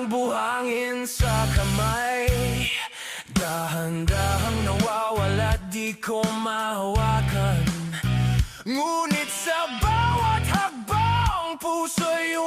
ang buhangin sa kamay, dahan-dahang nawawala, di ko mahawakan. Ngunit sa bawat hakbang, puso'y